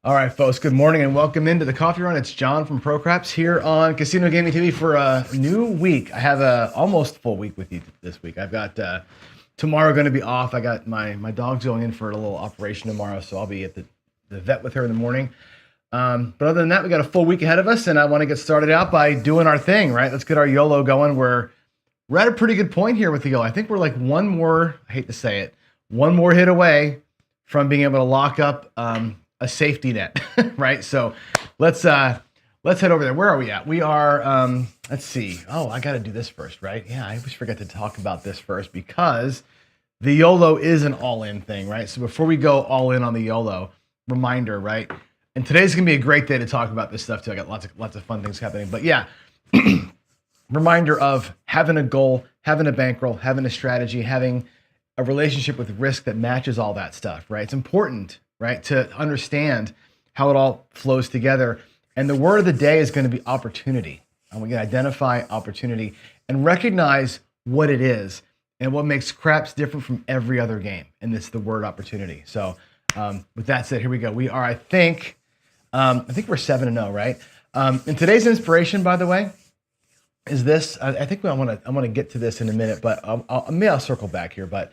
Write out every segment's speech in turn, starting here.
All right, folks, good morning and welcome into the Coffee Run. It's John from ProCraps here on Casino Gaming TV for a new week. I have a almost full week with you this week. I've got tomorrow going to be off. I got my dog's going in for a little operation tomorrow, so I'll be at the vet with her in the morning. But other than that, we got a full week ahead of us, and I want to get started out by doing our thing, right? Let's get our YOLO going. We're at a pretty good point here with the YOLO. I think we're like one more, I hate to say it, one more hit away from being able to lock up a safety net, right? So let's head over there. Where are we at? We are, let's see. Oh, I got to do this first, right? Yeah, I always forget to talk about this first because the YOLO is an all-in thing, right? So before we go all in on the YOLO, reminder, right? And today's gonna be a great day to talk about this stuff too. I got lots of fun things happening. But yeah, reminder of having a goal, having a bankroll, having a strategy, having a relationship with risk that matches all that stuff, right? It's important, right, to understand how it all flows together. And the word of the day is going to be opportunity. And we can identify opportunity and recognize what it is and what makes craps different from every other game. And it's the word opportunity. So with that said, here we go. We are, I think we're 7-0, right? And today's inspiration, by the way, is this. I think I want to get to this in a minute, but maybe I'll circle back here. But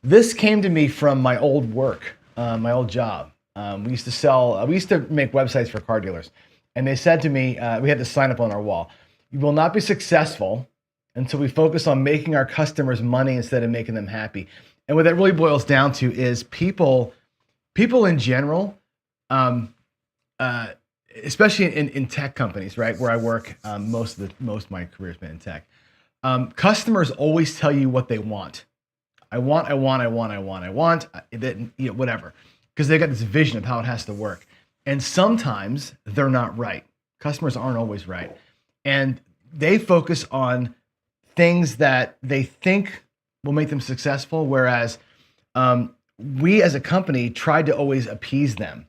this came to me from my old work, my old job. We used to make websites for car dealers, and they said to me, we had to sign up on our wall: "You will not be successful until we focus on making our customers money instead of making them happy." And what that really boils down to is people in general. Especially in tech companies, right, where I work, most of my career has been in tech. Customers always tell you what they want. I want, whatever, because they got this vision of how it has to work. And sometimes they're not right. Customers aren't always right, and they focus on things that they think will make them successful, whereas we as a company tried to always appease them.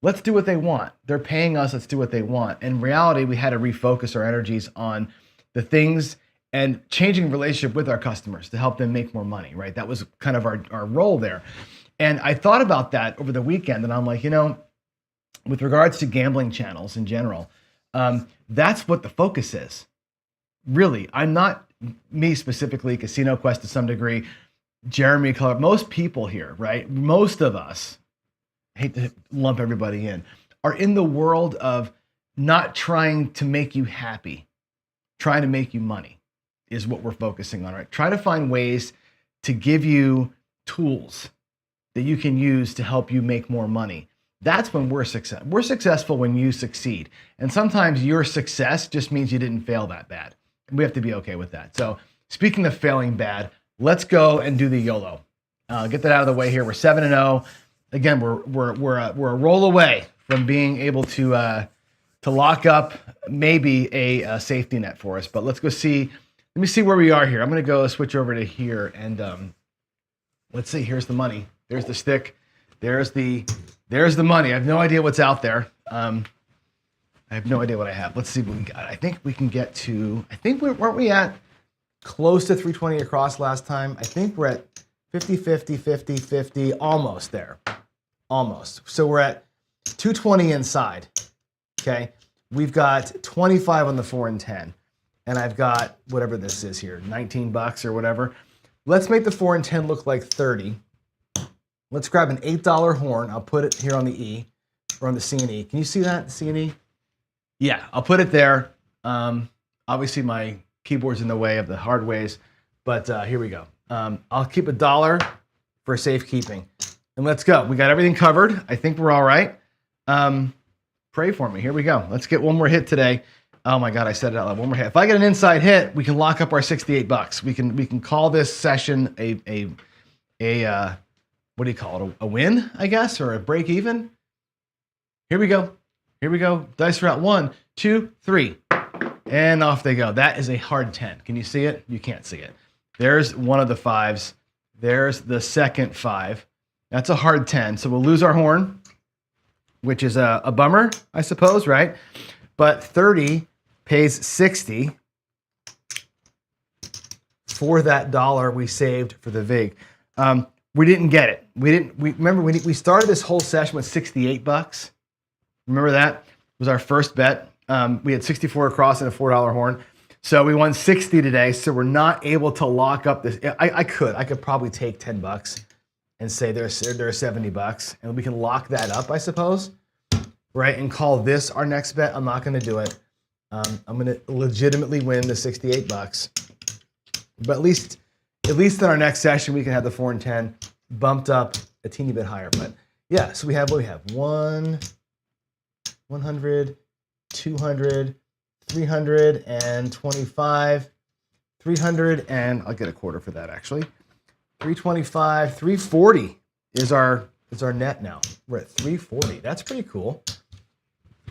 Let's do what they want. They're paying us. Let's do what they want. In reality, we had to refocus our energies on the things and changing relationship with our customers to help them make more money, right? That was kind of our role there. And I thought about that over the weekend, and I'm like, with regards to gambling channels in general, that's what the focus is. Really, I'm not me specifically, Casino Quest to some degree, Jeremy Color, most people here, right? Most of us, I hate to lump everybody in, are in the world of not trying to make you happy, trying to make you money is what we're focusing on, right? Try to find ways to give you tools that you can use to help you make more money. That's when we're successful. We're successful when you succeed. And sometimes your success just means you didn't fail that bad. We have to be okay with that. So speaking of failing bad, let's go and do the YOLO. Get that out of the way here. We're 7-0. Again, we're a roll away from being able to lock up maybe a safety net for us. But let's go see. Let me see where we are here. I'm going to go switch over to here, and let's see. Here's the money. There's the stick. There's the money. I have no idea what's out there. I have no idea what I have. Let's see what we got. I think we can get to. Weren't we at close to 320 across last time? I think we're at 50, 50, 50, 50, almost there. Almost. So we're at 220 inside, okay? We've got 25 on the 4 and 10, and I've got whatever this is here, $19 or whatever. Let's make the 4 and 10 look like 30. Let's grab an $8 horn. I'll put it here on the E, or on the C and E. Can you see that, C and E? Yeah, I'll put it there. Obviously, my keyboard's in the way of the hard ways, but here we go. I'll keep $1 for safekeeping. And let's go. We got everything covered. I think we're all right. Pray for me. Here we go. Let's get one more hit today. Oh my God, I said it out loud. One more hit. If I get an inside hit, we can lock up our $68. We can call this session a what do you call it? A win, I guess, or a break even. Here we go. Here we go. Dice route 1, 2, 3. And off they go. That is a hard 10. Can you see it? You can't see it. There's one of the 5s. There's the second 5. That's a hard 10. So we'll lose our horn, which is a bummer, I suppose, right? But 30 pays 60 for that dollar we saved for the VIG. We didn't get it. We started this whole session with $68. Remember that was our first bet. We had 64 across and a $4 horn. So we won 60 today. So we're not able to lock up this. I could probably take $10 and say they're $70 and we can lock that up, I suppose. Right. And call this our next bet. I'm not going to do it. I'm going to legitimately win the $68. But at least in our next session, we can have the 4 and 10 bumped up a teeny bit higher. But yeah, so we have what we have 100, 200, 325, 300, and I'll get a quarter for that actually. 325, 340 is our net now. We're at 340. That's pretty cool.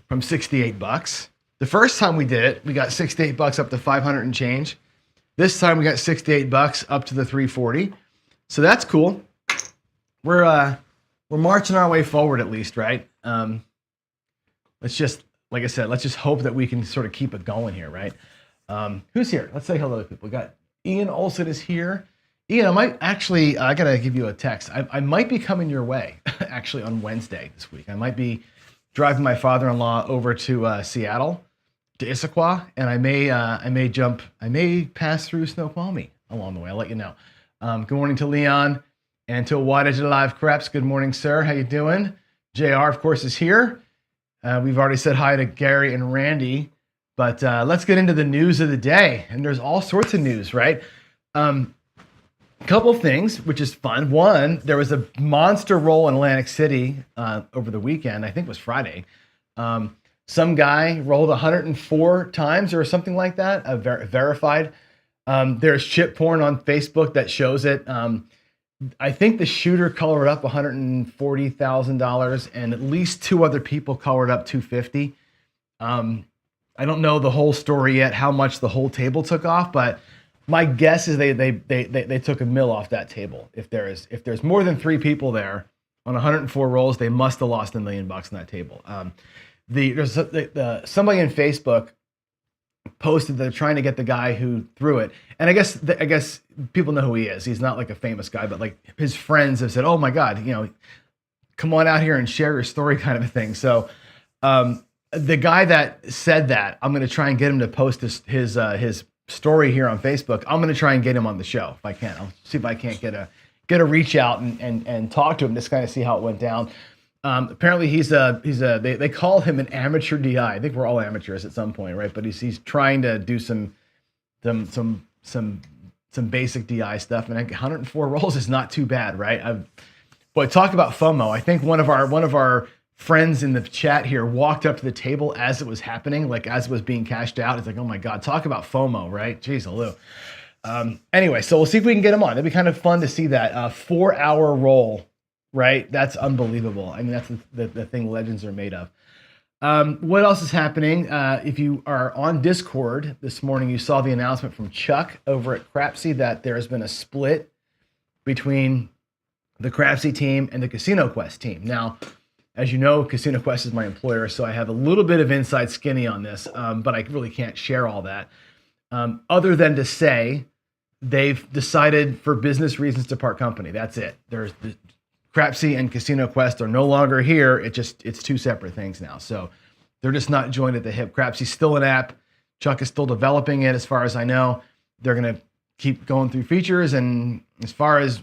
From $68. The first time we did it, we got $68 up to 500 and change. This time we got $68 up to the 340. So that's cool. We're marching our way forward at least, right? Let's just, like I said, let's just hope that we can sort of keep it going here, right? Who's here? Let's say hello to people. We got Ian Olson is here. Ian, I might actually, I got to give you a text. I might be coming your way actually on Wednesday this week. I might be driving my father-in-law over to Seattle, to Issaquah, and I may pass through Snoqualmie along the way. I'll let you know. Good morning to Leon and to Why Did You Live Creps. Good morning, sir. How you doing? JR, of course, is here. We've already said hi to Gary and Randy, but let's get into the news of the day. And there's all sorts of news, right? Couple things, which is fun. One, there was a monster roll in Atlantic City over the weekend. I think it was Friday. Some guy rolled 104 times or something like that, verified. There's chip porn on Facebook that shows it. I think the shooter colored up $140,000 and at least 2 other people colored up $250,000. I don't know the whole story yet, how much the whole table took off, but my guess is they took $1 million off that table. If there's more than 3 people there on 104 rolls, they must have lost $1 million on that table. There's somebody in Facebook posted that they're trying to get the guy who threw it, and I guess people know who he is. He's not like a famous guy, but like his friends have said, "Oh my God, come on out here and share your story," kind of a thing. So the guy that said that, I'm going to try and get him to post his story here on Facebook. I'm going to try and get him on the show if I can. I'll see if I can't get a reach out and talk to him, just kind of see how it went down. Apparently they call him an amateur DI. I think we're all amateurs at some point, right? But he's trying to do some basic DI stuff, and 104 rolls is not too bad, right? Boy, talk about FOMO. I think one of our friends in the chat here walked up to the table as it was happening, like as it was being cashed out. It's like, oh my God, talk about FOMO, right? Jeez, hello. Anyway, so we'll see if we can get him on. It'd be kind of fun to see that 4-hour roll, right? That's unbelievable. I mean, that's the thing legends are made of. What else is happening? If you are on Discord this morning, you saw the announcement from Chuck over at Crapsy that there has been a split between the Crapsy team and the Casino Quest team. Now, as you know, Casino Quest is my employer, so I have a little bit of inside skinny on this, but I really can't share all that. Other than to say, they've decided for business reasons to part company. That's it. There's the Crapsy and Casino Quest are no longer here. It's 2 separate things now. So they're just not joined at the hip. Crapsy's still an app. Chuck is still developing it, as far as I know. They're going to keep going through features, and as far as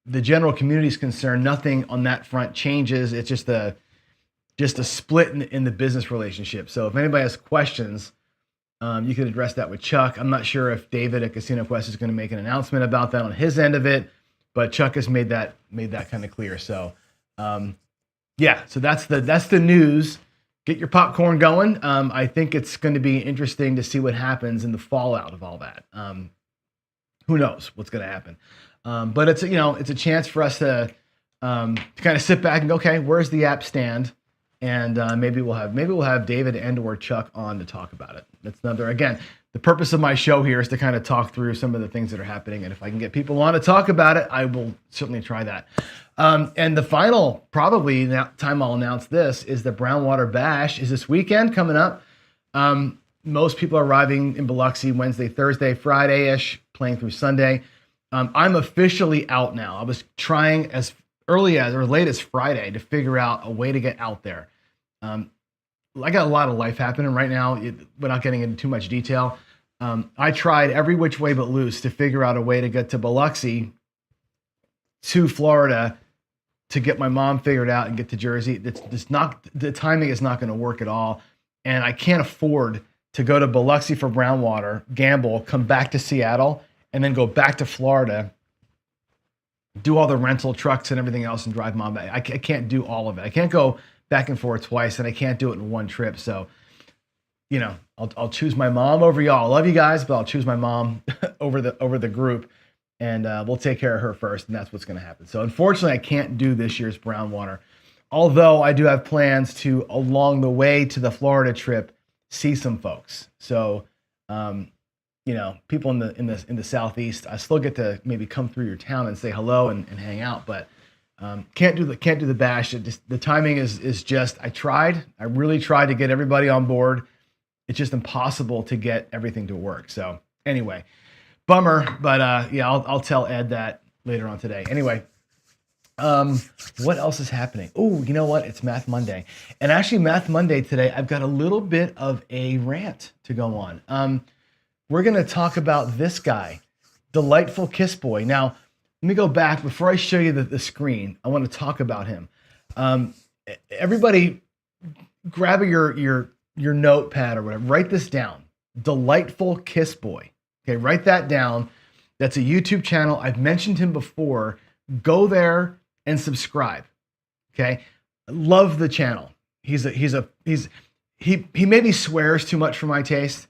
the general community is concerned, nothing on that front changes. It's just a split in the business relationship. So if anybody has questions, you can address that with Chuck. I'm not sure if David at Casino Quest is going to make an announcement about that on his end of it, but Chuck has made that kind of clear. So yeah, so that's the news. Get your popcorn going. I think it's going to be interesting to see what happens in the fallout of all that. Who knows what's going to happen? But it's a chance for us to kind of sit back and go, okay, where's the app stand? And maybe we'll have David and or Chuck on to talk about it. That's again, the purpose of my show here is to kind of talk through some of the things that are happening. And if I can get people on to talk about it, I will certainly try that. And the final probably time I'll announce this is the Brownwater Bash is this weekend coming up. Most people are arriving in Biloxi Wednesday, Thursday, Friday-ish, playing through Sunday. I'm officially out now. I was trying as early as or late as Friday to figure out a way to get out there. I got a lot of life happening right now without getting into too much detail. I tried every which way but loose to figure out a way to get to Biloxi to Florida to get my mom figured out and get to Jersey. The timing is not going to work at all. And I can't afford to go to Biloxi for brown water, gamble, come back to Seattle, and then go back to Florida, do all the rental trucks and everything else and drive mom back. I can't do all of it. I can't go back and forth twice, and I can't do it in one trip. So, I'll choose my mom over y'all. I love you guys, but I'll choose my mom over the group, and we'll take care of her first, and that's what's going to happen. So unfortunately, I can't do this year's brown water, although I do have plans to, along the way to the Florida trip, see some folks. So, people in the Southeast, I still get to maybe come through your town and say hello and hang out, but can't do the bash. The timing is just, I really tried to get everybody on board. It's just impossible to get everything to work. So anyway, bummer, but I'll tell Ed that later on today. Anyway, what else is happening? Oh, you know what? It's Math Monday. And actually Math Monday today, I've got a little bit of a rant to go on. We're going to talk about this guy, Delightful Kiss Boy. Now, let me go back. Before I show you the screen, I want to talk about him. Everybody grab your notepad or whatever. Write this down. Delightful Kiss Boy. Okay, write that down. That's a YouTube channel. I've mentioned him before. Go there and subscribe. Okay, love the channel. He maybe swears too much for my taste,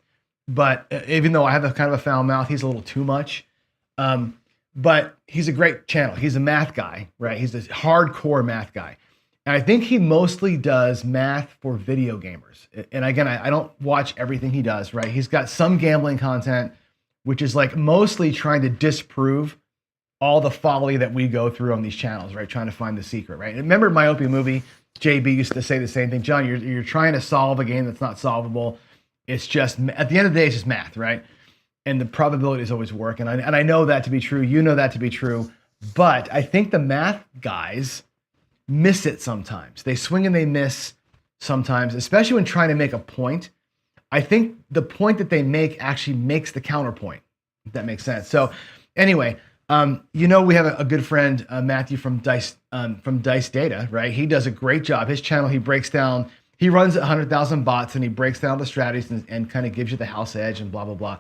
but even though I have a kind of a foul mouth, he's a little too much. But he's a great channel. He's a math guy, right? He's a hardcore math guy. And I think he mostly does math for video gamers. And again, I don't watch everything he does, right? He's got some gambling content, which is like mostly trying to disprove all the folly that we go through on these channels, right? Trying to find the secret, right? And remember Myopia Movie, JB used to say the same thing. John, you're trying to solve a game that's not solvable. It's just, at the end of the day, it's just math, right? And the probabilities always work. And I know that to be true. You know that to be true. But I think the math guys miss it sometimes. They swing and they miss sometimes, especially when trying to make a point. I think the point that they make actually makes the counterpoint, if that makes sense. So anyway, we have a good friend, Matthew from Dice Data, right? He does a great job. His channel, he runs 100,000 bots and he breaks down the strategies and kind of gives you the house edge and blah, blah, blah.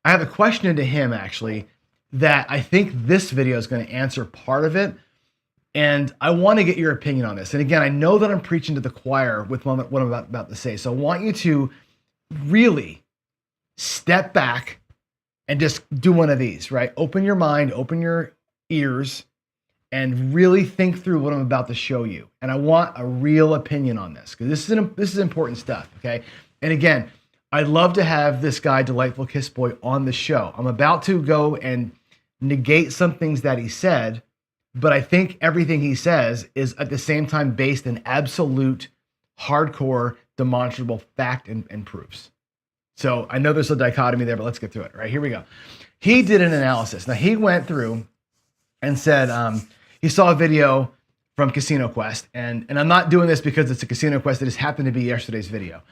I have a question to him actually that I think this video is going to answer part of it. And I want to get your opinion on this. And again, I know that I'm preaching to the choir with what I'm about to say. So I want you to really step back and just do one of these, right? Open your mind, open your ears, and really think through what I'm about to show you. And I want a real opinion on this because this is important stuff, okay? And again, I'd love to have this guy, Delightful Kiss Boy, on the show. I'm about to go and negate some things that he said, but I think everything he says is at the same time based in absolute, hardcore, demonstrable fact and proofs. So I know there's a dichotomy there, but let's get through it. Right, here we go. He did an analysis. Now he went through and said he saw a video from Casino Quest, and I'm not doing this because it's a Casino Quest. It just happened to be yesterday's video,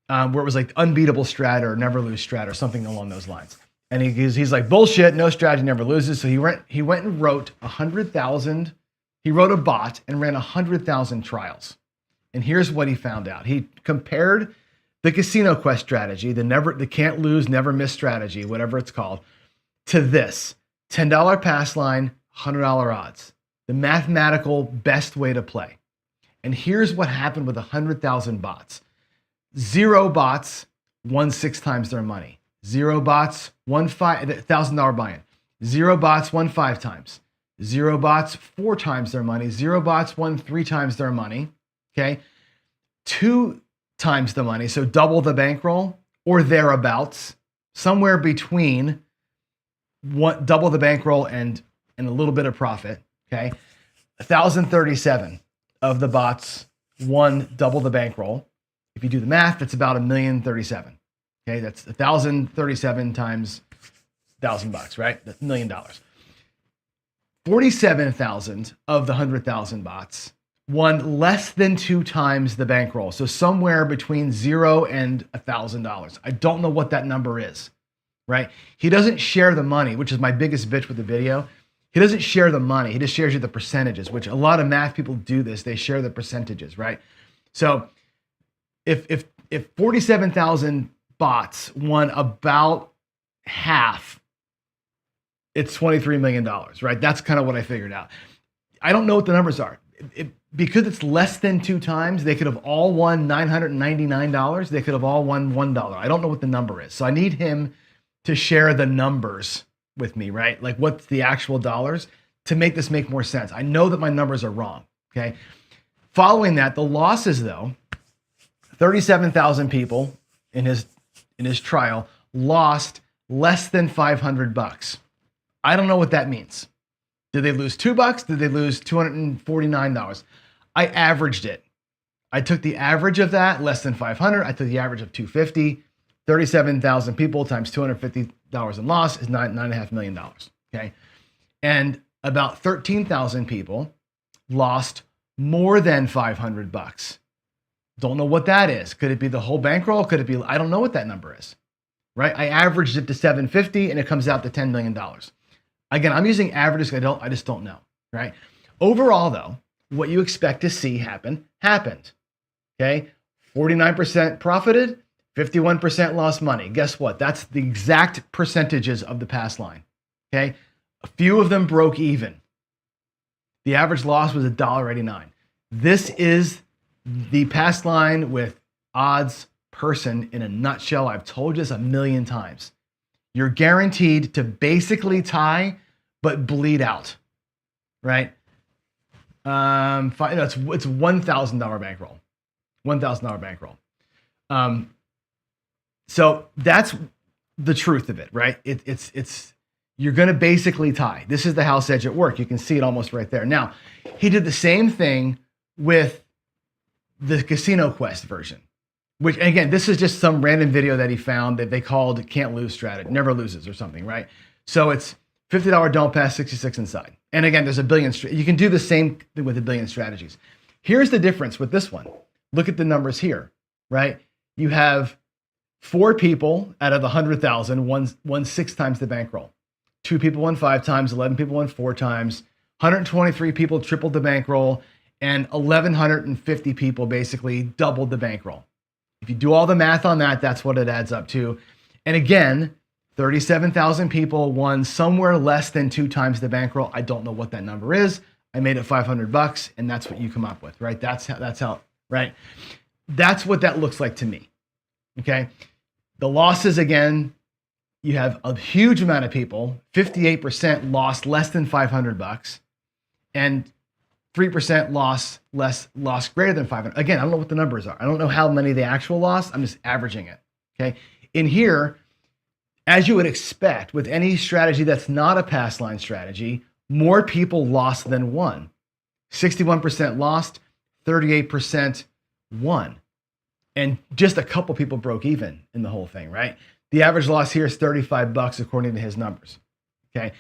where it was like unbeatable strat or never lose strat or something along those lines. And he's like, bullshit, no strategy never loses. So he went and wrote 100,000. He wrote a bot and ran 100,000 trials. And here's what he found out. He compared the Casino Quest strategy, the can't lose, never miss strategy, whatever it's called, to this $10 pass line, $100 odds, the mathematical best way to play. And here's what happened with 100,000 bots. 0 bots won 6 times their money. 0 bots won $1,000 buy-in. 0 bots won 5 times. 0 bots 4 times their money. 0 bots won 3 times their money. Okay, 2 times the money, so double the bankroll or thereabouts, somewhere between double the bankroll and a little bit of profit. Okay, 1,037 of the bots won double the bankroll. If you do the math, that's about $1,037,000. Okay, that's 1,037 times $1,000, right? That's $1 million. 47,000 of the 100,000 bots won less than 2 times the bankroll. So somewhere between $0 and $1,000. I don't know what that number is, right? He doesn't share the money, which is my biggest bitch with the video. He doesn't share the money. He just shares you the percentages, which a lot of math people do this. They share the percentages, right? So if 47,000 bots won about half, it's $23 million, right? That's kind of what I figured out. I don't know what the numbers are. Because it's less than 2 times, they could have all won $999. They could have all won $1. I don't know what the number is. So I need him to share the numbers with me, right? Like what's the actual dollars to make this make more sense. I know that my numbers are wrong, okay? Following that, the losses though, 37,000 people in his trial lost less than $500. I don't know what that means. Did they lose $2? Did they lose $249? I averaged it. I took the average of that, less than 500. I took the average of 250. 37,000 people times $250 in loss is $9.5 million. Okay. And about 13,000 people lost more than $500. Don't know what that is. Could it be the whole bankroll? Could it be, I don't know what that number is, right? I averaged it to 750 and it comes out to $10 million. Again, I'm using averages. I just don't know, right? Overall though, what you expect to see happened. Okay. 49% profited, 51% lost money. Guess what? That's the exact percentages of the pass line. Okay. A few of them broke even. The average loss was $1.89. This is the pass line with odds person in a nutshell. I've told you this a million times. You're guaranteed to basically tie, but bleed out, right? It's $1,000 bankroll, $1,000 bankroll. So that's the truth of it, right? It's you're going to basically tie. This is the house edge at work. You can see it almost right there. Now, he did the same thing with the Casino Quest version, which again, this is just some random video that he found that they called can't lose strategy, never loses or something, right? So it's $50 don't pass, 66 inside. And again, there's a billion, you can do the same thing with a billion strategies. Here's the difference with this one. Look at the numbers here, right? You have 4 people out of 100,000 won 6 times the bankroll. 2 people won 5 times, 11 people won 4 times, 123 people tripled the bankroll, and 1,150 people basically doubled the bankroll. If you do all the math on that, that's what it adds up to. And again, 37,000 people won somewhere less than 2 times the bankroll. I don't know what that number is. I made it $500, and that's what you come up with, right? That's how, right? That's what that looks like to me. Okay. The losses, again, you have a huge amount of people, 58% lost less than $500, and 3% loss greater than 500. Again, I don't know what the numbers are. I don't know how many the actual loss. I'm just averaging it. Okay. In here, as you would expect with any strategy that's not a pass line strategy, more people lost than won. 61% lost, 38% won. And just a couple people broke even in the whole thing, right? The average loss here is $35 according to his numbers. Okay.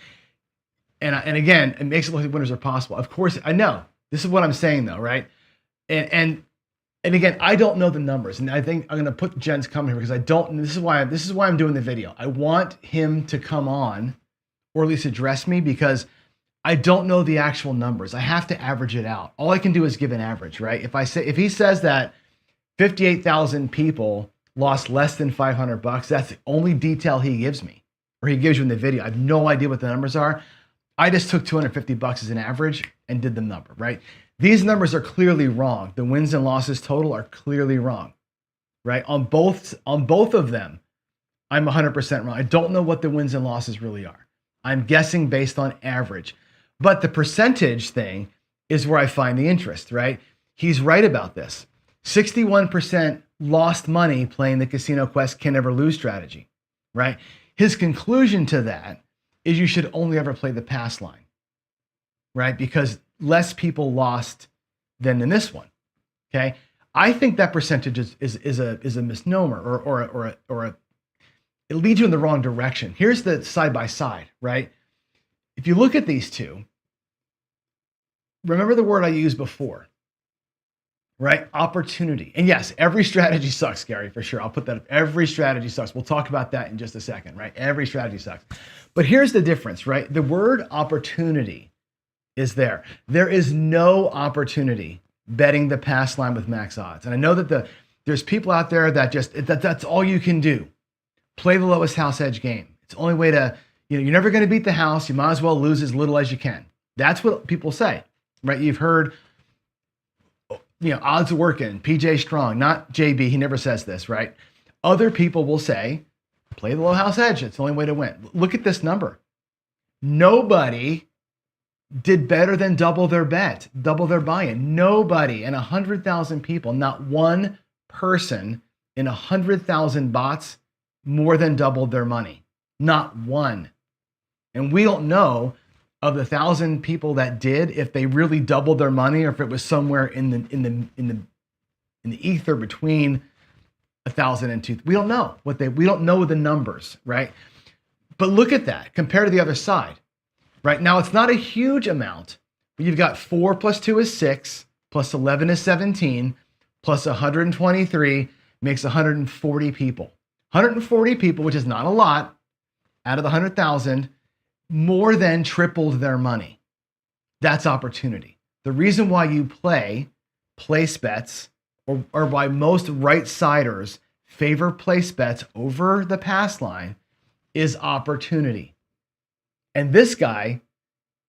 And again, it makes it look like winners are possible. Of course, I know. This is what I'm saying though, right? And again, I don't know the numbers. And I think I'm gonna put Jen's comment here because I don't, this is why I'm doing the video. I want him to come on or at least address me because I don't know the actual numbers. I have to average it out. All I can do is give an average, right? If he says that 58,000 people lost less than $500, that's the only detail he gives me, or he gives you in the video. I have no idea what the numbers are. I just took $250 as an average and did the number, right? These numbers are clearly wrong. The wins and losses total are clearly wrong, right? On both of them, I'm 100% wrong. I don't know what the wins and losses really are. I'm guessing based on average. But the percentage thing is where I find the interest, right? He's right about this. 61% lost money playing the Casino Quest can never lose strategy, right? His conclusion to that is you should only ever play the pass line, right? Because less people lost than in this one, okay? I think that percentage is a misnomer or it leads you in the wrong direction. Here's the side by side, right? If you look at these two, remember the word I used before. right? Opportunity. And yes, every strategy sucks, Gary, for sure. I'll put that up. Every strategy sucks. We'll talk about that in just a second, right? Every strategy sucks. But here's the difference, right? The word opportunity is there. There is no opportunity betting the pass line with max odds. And I know that there's people out there that that's all you can do. Play the lowest house edge game. It's the only way to, you're never going to beat the house. You might as well lose as little as you can. That's what people say, right? You've heard, odds are working, PJ Strong, not JB. He never says this, right? Other people will say, play the low house edge. It's the only way to win. Look at this number. Nobody did better than double their bet, double their buy-in. Nobody in 100,000 people, not one person in 100,000 bots more than doubled their money. Not one. And we don't know of the 1,000 people that did if they really doubled their money or if it was somewhere in the ether between 1,000 and 2,000. We don't know we don't know the numbers, right? But look at that compared to the other side. Right now, it's not a huge amount, but you've got 4 plus 2 is 6, plus 11 is 17, plus 123 makes 140 people. 140 people, which is not a lot, out of the 100,000, more than tripled their money. That's opportunity. The reason why you play place bets, or why most right-siders favor place bets over the pass line, is opportunity. And this guy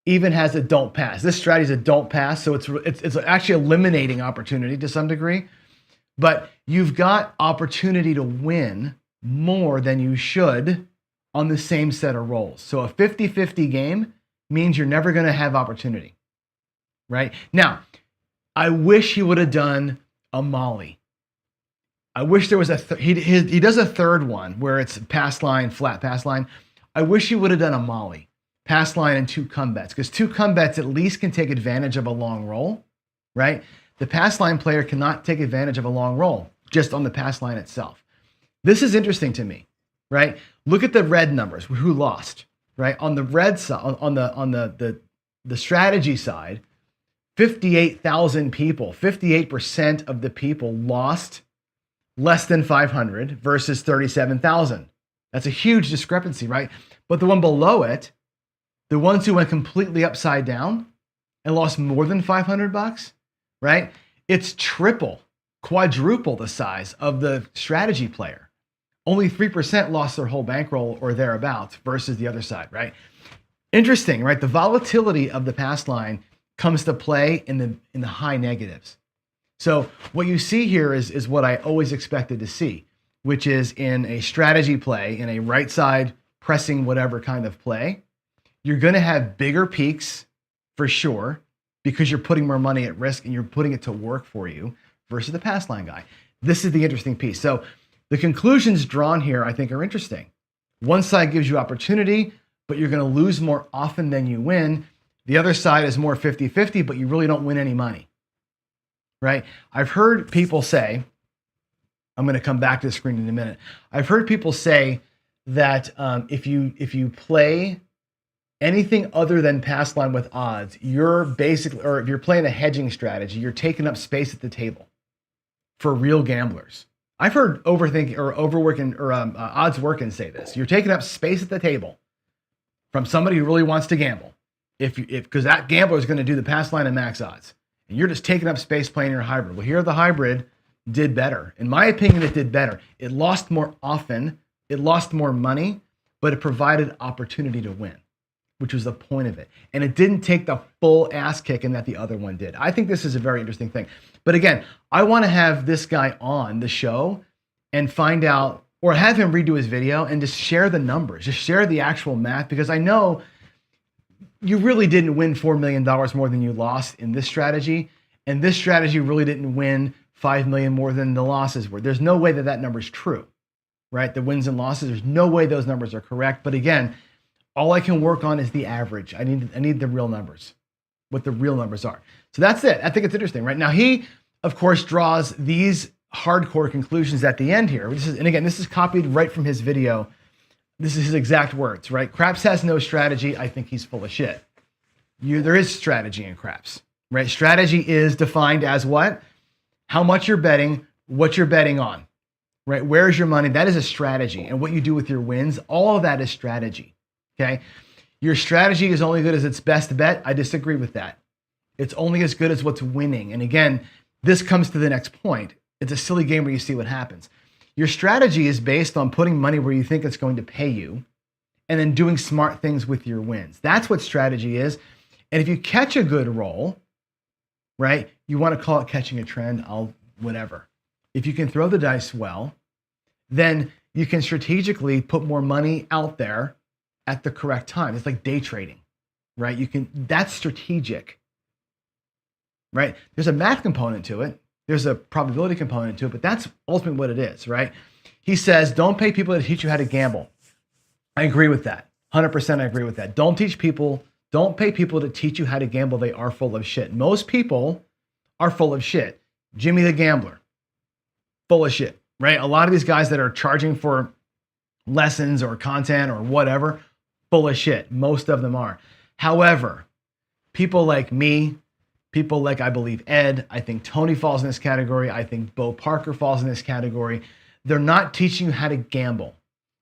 even has a don't pass. This strategy is a don't pass, so it's actually eliminating opportunity to some degree. But you've got opportunity to win more than you should on the same set of rolls. So a 50-50 game means you're never going to have opportunity, right? Now, I wish he would have done a molly. I wish there was he does a third one where it's pass line, flat pass line. I wish he would have done a molly. Pass line and 2 come bets, because 2 come bets at least can take advantage of a long roll, right? The pass line player cannot take advantage of a long roll just on the pass line itself. This is interesting to me, right? Look at the red numbers, who lost, right? On the red side, on the strategy side, 58,000 people, 58% of the people lost less than 500 versus 37,000. That's a huge discrepancy, right? But the one below it, the ones who went completely upside down and lost more than $500, right? It's triple, quadruple the size of the strategy player. Only 3% lost their whole bankroll or thereabouts versus the other side, right? Interesting, right? The volatility of the pass line comes to play in the high negatives. So what you see here is what I always expected to see, which is in a strategy play, in a right side pressing whatever kind of play, you're going to have bigger peaks for sure, because you're putting more money at risk and you're putting it to work for you versus the pass line guy. This is the interesting piece. So the conclusions drawn here, I think, are interesting. One side gives you opportunity, but you're going to lose more often than you win. The other side is more 50-50, but you really don't win any money, right? I've heard people say, I'm going to come back to the screen in a minute. I've heard people say that if you play anything other than pass line with odds, you're basically, or if you're playing a hedging strategy, you're taking up space at the table for real gamblers. I've heard overthinking or overworking or odds working say this. You're taking up space at the table from somebody who really wants to gamble. Because that gambler is going to do the pass line and max odds, and you're just taking up space playing your hybrid. Well, here the hybrid did better. In my opinion, it did better. It lost more often. It lost more money, but it provided opportunity to win, which was the point of it. And it didn't take the full ass kicking that the other one did. I think this is a very interesting thing. But again, I want to have this guy on the show and find out, or have him redo his video and just share the numbers, just share the actual math, because I know you really didn't win $4 million more than you lost in this strategy. And this strategy really didn't win $5 million more than the losses were. There's no way that number is true, right? The wins and losses, there's no way those numbers are correct. But again, all I can work on is the average. I need the real numbers, what the real numbers are. So that's it. I think it's interesting, right? Now he, of course, draws these hardcore conclusions at the end here. And again, this is copied right from his video. This is his exact words, right? Craps has no strategy. I think he's full of shit. There is strategy in craps, right? Strategy is defined as what? how much you're betting, what you're betting on, right? Where's your money? That is a strategy. And what you do with your wins, all of that is strategy, okay? Your strategy is only good as its best bet. I disagree with that. It's only as good as what's winning. And again, this comes to the next point. It's a silly game where you see what happens. Your strategy is based on putting money where you think it's going to pay you and then doing smart things with your wins. That's what strategy is. And if you catch a good roll, right, you want to call it catching a trend, whatever. If you can throw the dice well, then you can strategically put more money out there at the correct time. It's like day trading, right? That's strategic, right? There's a math component to it. There's a probability component to it, but that's ultimately what it is, right? He says, don't pay people to teach you how to gamble. I agree with that. 100% I agree with that. Don't pay people to teach you how to gamble. They are full of shit. Most people are full of shit. Jimmy the Gambler, full of shit, right? A lot of these guys that are charging for lessons or content or whatever, full of shit. Most of them are. However, people like me, people like, I believe, Ed, I think Tony falls in this category. I think Bo Parker falls in this category. They're not teaching you how to gamble.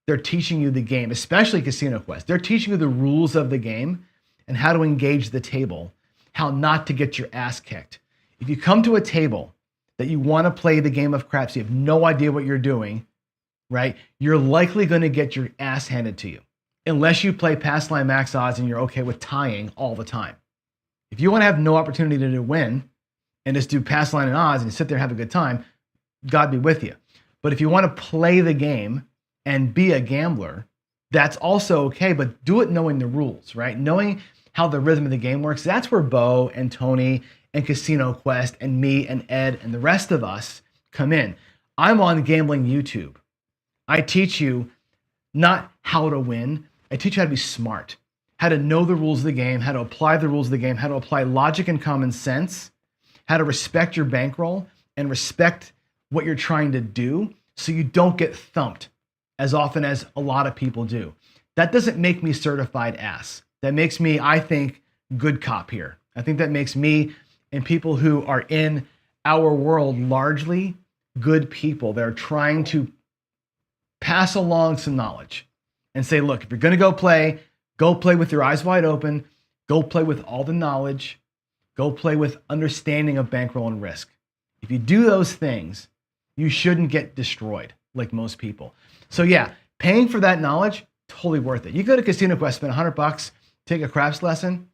They're teaching you the game, especially Casino Quest. They're teaching you the rules of the game and how to engage the table, how not to get your ass kicked. If you come to a table that you want to play the game of craps, you have no idea what you're doing, right? You're likely going to get your ass handed to you unless you play pass line max odds and you're okay with tying all the time. If you want to have no opportunity to win and just do pass line and odds and sit there and have a good time, God be with you. But if you want to play the game and be a gambler, that's also okay, but do it knowing the rules, right? Knowing how the rhythm of the game works. That's where Bo and Tony and Casino Quest and me and Ed and the rest of us come in. I'm on Gambling YouTube. I teach you not how to win. I teach you how to be smart, how to know the rules of the game, how to apply the rules of the game, how to apply logic and common sense, how to respect your bankroll and respect what you're trying to do so you don't get thumped as often as a lot of people do. That doesn't make me certified ass. That makes me, I think, good cop here. I think that makes me and people who are in our world largely good people. They're trying to pass along some knowledge and say, look, if you're going to go play with your eyes wide open, go play with all the knowledge, go play with understanding of bankroll and risk. If you do those things, you shouldn't get destroyed like most people. So yeah, paying for that knowledge, totally worth it. You go to Casino Quest, spend $100, take a craps lesson,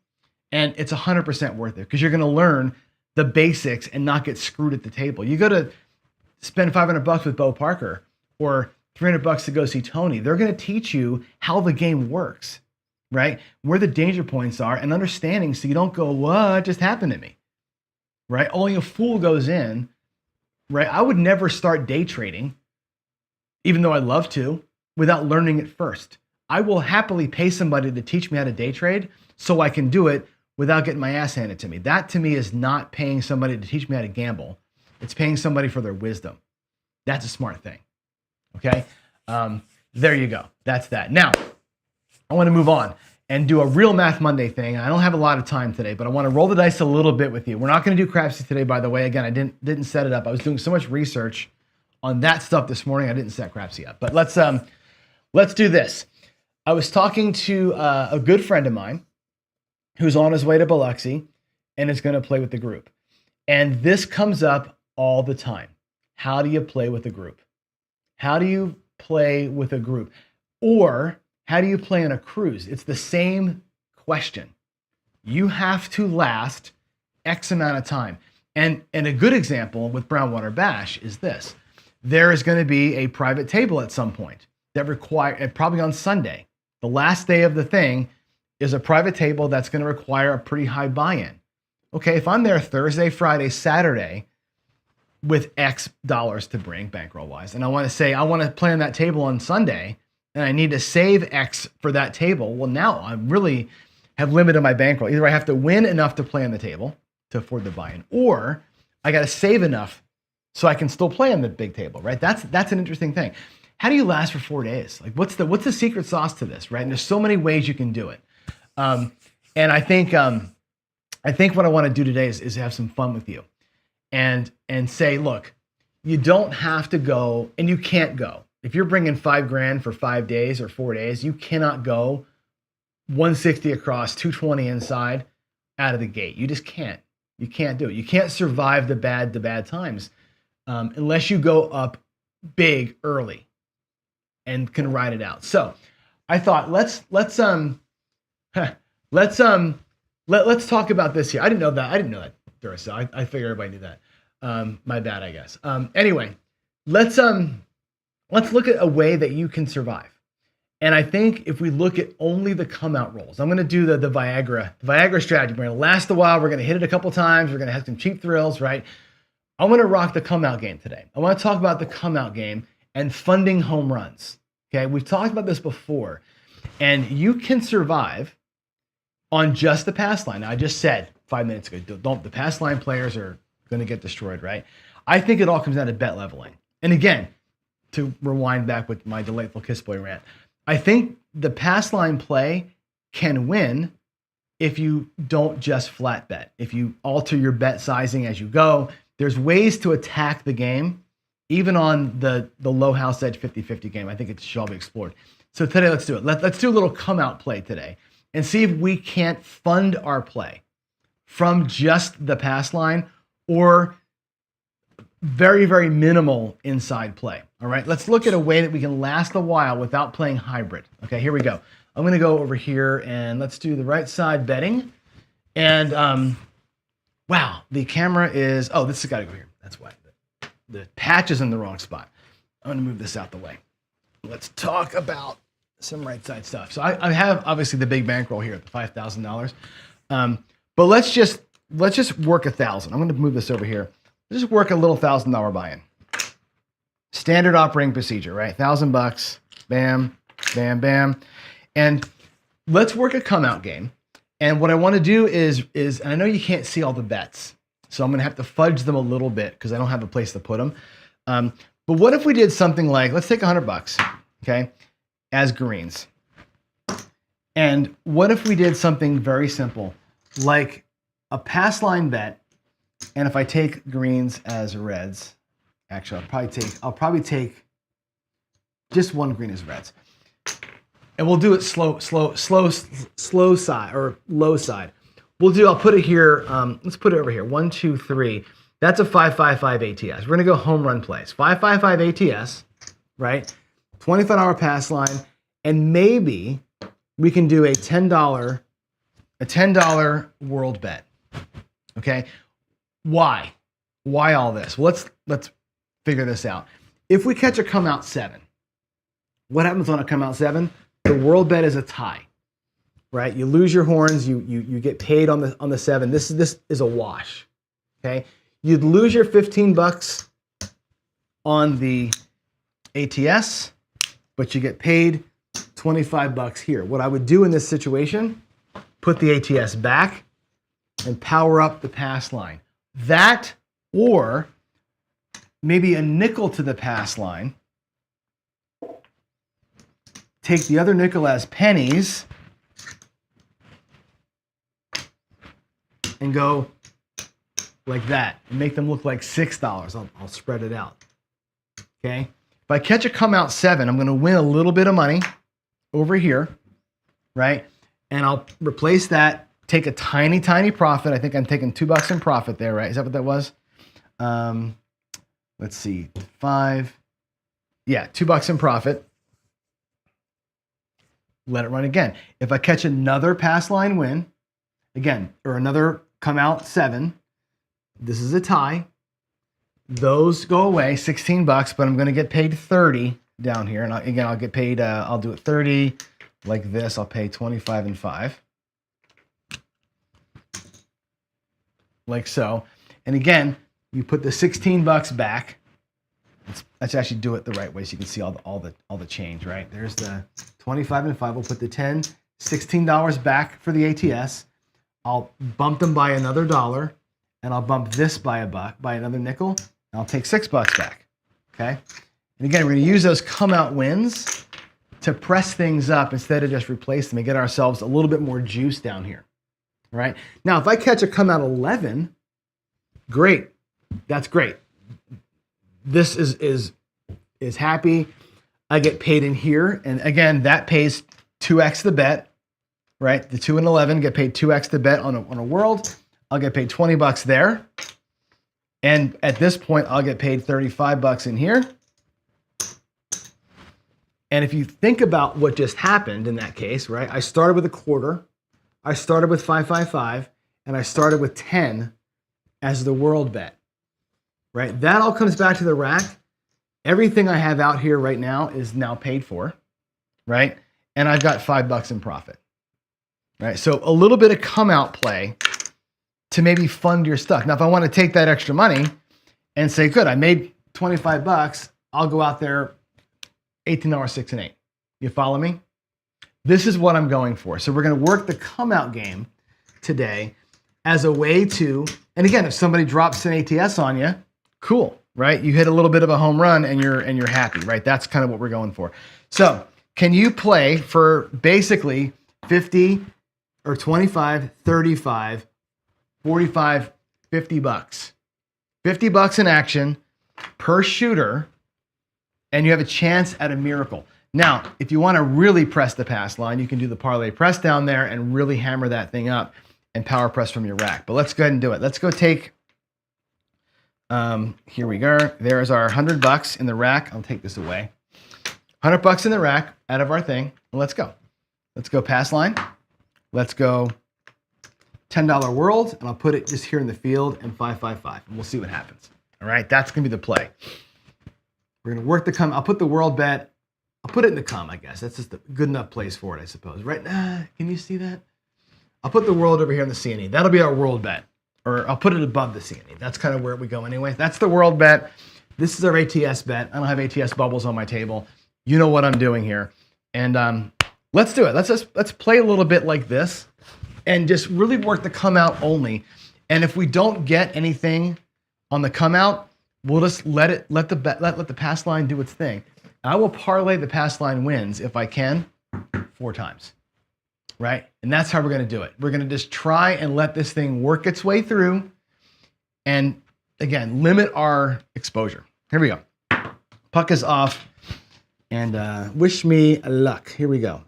and it's 100% worth it because you're going to learn the basics and not get screwed at the table. You go to spend $500 with Bo Parker or $300 to go see Tony. They're going to teach you how the game works, right? Where the danger points are and understanding so you don't go, what just happened to me, right? Only a fool goes in, right? I would never start day trading, even though I'd love to, without learning it first. I will happily pay somebody to teach me how to day trade so I can do it without getting my ass handed to me. That to me is not paying somebody to teach me how to gamble. It's paying somebody for their wisdom. That's a smart thing. Okay. There you go. That's that. Now, I want to move on and do a real Math Monday thing. I don't have a lot of time today, but I want to roll the dice a little bit with you. We're not going to do Crapsy today, by the way. Again, I didn't set it up. I was doing so much research on that stuff this morning. I didn't set Crapsy up. But let's do this. I was talking to a good friend of mine who's on his way to Biloxi and is going to play with the group. And this comes up all the time. How do you play with a group? How do you play with a group? Or how do you play on a cruise? It's the same question. You have to last X amount of time. And a good example with Brownwater Bash is this. There is going to be a private table at some point that probably on Sunday. The last day of the thing is a private table that's going to require a pretty high buy-in. Okay, if I'm there Thursday, Friday, Saturday with X dollars to bring bankroll-wise, and I want to play on that table on Sunday, and I need to save X for that table, well, now I really have limited my bankroll. Either I have to win enough to play on the table to afford the buy-in, or I got to save enough so I can still play on the big table, right? That's an interesting thing. How do you last for 4 days? Like, what's the secret sauce to this, right? And there's so many ways you can do it. And I think what I want to do today is have some fun with you. and say, look, you don't have to go, and you can't go. If you're bringing $5,000 for 5 days or 4 days, you cannot go 160 across, 220 inside out of the gate. You just can't. You can't do it. You can't survive the bad times unless you go up big early and can ride it out. So I thought let's talk about this here. I didn't know that, Duracell. I figured everybody knew that. My bad, I guess. Anyway, let's look at a way that you can survive. And I think if we look at only the come out rolls, I'm going to do the Viagra strategy. We're going to last a while. We're going to hit it a couple times. We're going to have some cheap thrills, right? I'm going to rock the come out game today. I want to talk about the come out game and funding home runs. Okay. We've talked about this before, and you can survive on just the pass line. Now, I just said 5 minutes ago, the pass line players are going to get destroyed, right? I think it all comes down to bet leveling. And again, to rewind back with my delightful Kiss Boy rant, I think the pass line play can win if you don't just flat bet. If you alter your bet sizing as you go, there's ways to attack the game, even on the low house edge 50-50 game. I think it should all be explored. So today, let's do it. Let's do a little come out play today and see if we can't fund our play from just the pass line or very, very minimal inside play. All right, let's look at a way that we can last a while without playing hybrid. Okay, here we go. I'm going to go over here and let's do the right side betting. And wow, the camera is, oh, this has got to go here. That's why. The patch is in the wrong spot. I'm going to move this out the way. Let's talk about some right side stuff. So I have obviously the big bankroll here at the $5,000. But let's just work 1,000. I'm going to move this over here. Just work a little $1,000 buy-in. Standard operating procedure, right? $1,000, bam, bam, bam. And let's work a come out game. And what I want to do is, and I know you can't see all the bets, so I'm going to have to fudge them a little bit because I don't have a place to put them. But what if we did something like, let's take $100, okay, as greens. And what if we did something very simple, like a pass line bet, and if I take greens as reds, actually I'll probably take just one green as reds. And we'll do it slow side or low side. I'll put it here, let's put it over here. 1, 2, 3. That's a 5-5-5 ATS. We're gonna go home run plays. 5-5-5 ATS, right? $25 pass line, and maybe we can do a $10 world bet. Okay. Why? Why all this? Well, let's figure this out. If we catch a come out 7, what happens on a come out 7? The world bet is a tie, right? You lose your horns. You get paid on the 7. This is a wash. Okay. You'd lose your $15 on the ATS, but you get paid $25 here. What I would do in this situation, put the ATS back and power up the pass line. That, or maybe a nickel to the pass line, take the other nickel as pennies, and go like that, and make them look like $6. I'll spread it out, okay? If I catch a come out 7, I'm gonna win a little bit of money over here, right? And I'll replace that, take a tiny, tiny profit. I think I'm taking $2 in profit there, right? Is that what that was? Let's see, 5. Yeah, $2 in profit. Let it run again. If I catch another pass line win, again, or another come out 7, this is a tie. Those go away, $16, but I'm going to get paid 30 down here. And I'll get paid, I'll do it 30 like this. I'll pay 25 and 5. Like so. And again, you put the $16 back. Let's actually do it the right way so you can see all the change, right? There's the 25 and 5. We'll put the $16 back for the ATS. I'll bump them by another $1, and I'll bump this by another nickel, and I'll take $6 back. Okay? And again, we're going to use those come out wins to press things up instead of just replace them and get ourselves a little bit more juice down here. All right? Now, if I catch a come out 11, great. That's great. This is happy. I get paid in here. And again, that pays 2x the bet, right? The 2 and 11 get paid 2x the bet on a world. I'll get paid $20 there. And at this point, I'll get paid $35 in here. And if you think about what just happened in that case, right? I started with a quarter, I started with 555, and I started with 10 as the world bet, right? That all comes back to the rack. Everything I have out here right now is now paid for, right? And I've got $5 in profit, right? So a little bit of come out play to maybe fund your stuff. Now, if I want to take that extra money and say, good, I made $25, I'll go out there $18, 6 and 8. You follow me? This is what I'm going for. So we're going to work the come out game today as a way to, and again, if somebody drops an ATS on you, cool, right? You hit a little bit of a home run and you're happy, right? That's kind of what we're going for. So can you play for basically 50 or 25, 35, 45, $50? $50 in action per shooter, and you have a chance at a miracle. Now, if you want to really press the pass line, you can do the parlay press down there and really hammer that thing up and power press from your rack. But let's go ahead and do it. Let's go take, here we go. There's our $100 in the rack. I'll take this away. $100 in the rack out of our thing. And let's go. Let's go pass line. Let's go $10 world, and I'll put it just here in the field and 555, and we'll see what happens. All right, that's gonna be the play. We're gonna work the come. I'll put the world bet. I'll put it in the come, I guess. That's just a good enough place for it, I suppose. Right now, can you see that? I'll put the world over here in the CNE. That'll be our world bet, or I'll put it above the CNE. That's kind of where we go anyway. That's the world bet. This is our ATS bet. I don't have ATS bubbles on my table. You know what I'm doing here, and let's do it. Let's play a little bit like this, and just really work the come out only. And if we don't get anything on the come out, we'll just let the pass line do its thing. I will parlay the pass line wins if I can 4 times, right? And that's how we're going to do it. We're going to just try and let this thing work its way through, and again, limit our exposure. Here we go. Puck is off, and wish me luck. Here we go.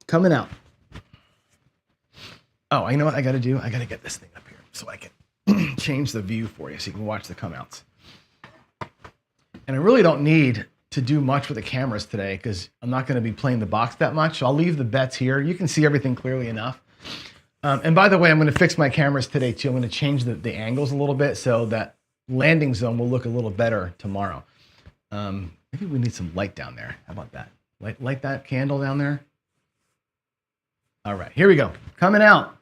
Coming out. Oh, you know what I got to do? I got to get this thing up here so I can change the view for you so you can watch the come outs. And I really don't need to do much with the cameras today because I'm not going to be playing the box that much. So I'll leave the bets here. You can see everything clearly enough. And by the way, I'm going to fix my cameras today too. I'm going to change the angles a little bit so that landing zone will look a little better tomorrow. Maybe we need some light down there. How about that? Light that candle down there. All right, here we go. Coming out.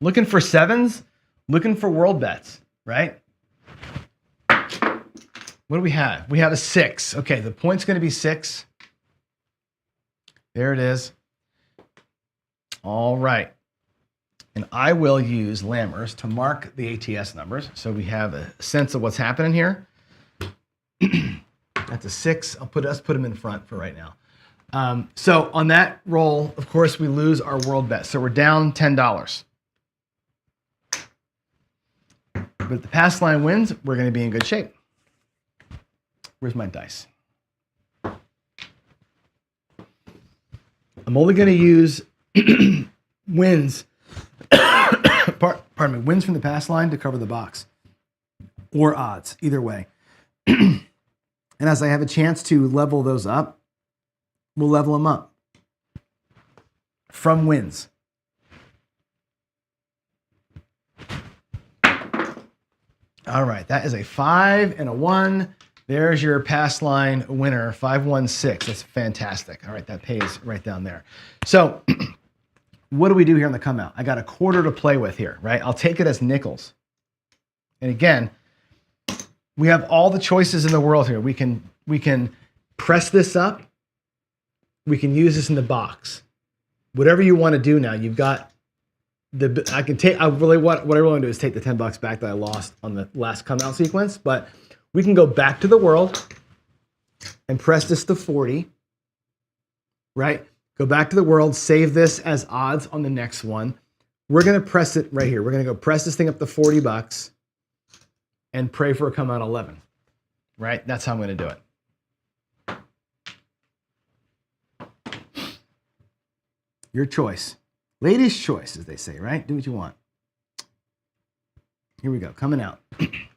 Looking for 7s, looking for world bets, right? What do we have? We have a 6. Okay, the point's going to be 6. There it is. All right. And I will use Lammers to mark the ATS numbers so we have a sense of what's happening here. That's a 6. Let's put them in front for right now. So on that roll, of course, we lose our world bet. So we're down $10. But if the pass line wins, we're going to be in good shape. Where's my dice? I'm only going to use wins, pardon me, wins from the pass line to cover the box, or odds, either way. And as I have a chance to level those up, we'll level them up from wins. All right, that is a 5 and a 1. There's your pass line winner, 516. That's fantastic. All right, that pays right down there. So what do we do here on the come out? I got a quarter to play with here, right? I'll take it as nickels. And again, we have all the choices in the world here. We can press this up. We can use this in the box. Whatever you want to do now, you've got what I really want to do is take the $10 back that I lost on the last come out sequence, but we can go back to the world and press this to 40, right? Go back to the world, save this as odds on the next one. We're going to press it right here. We're going to go press this thing up to $40. and pray for a come out 11, right? That's how I'm going to do it. Your choice. Ladies' choice, as they say, right? Do what you want. Here we go, coming out.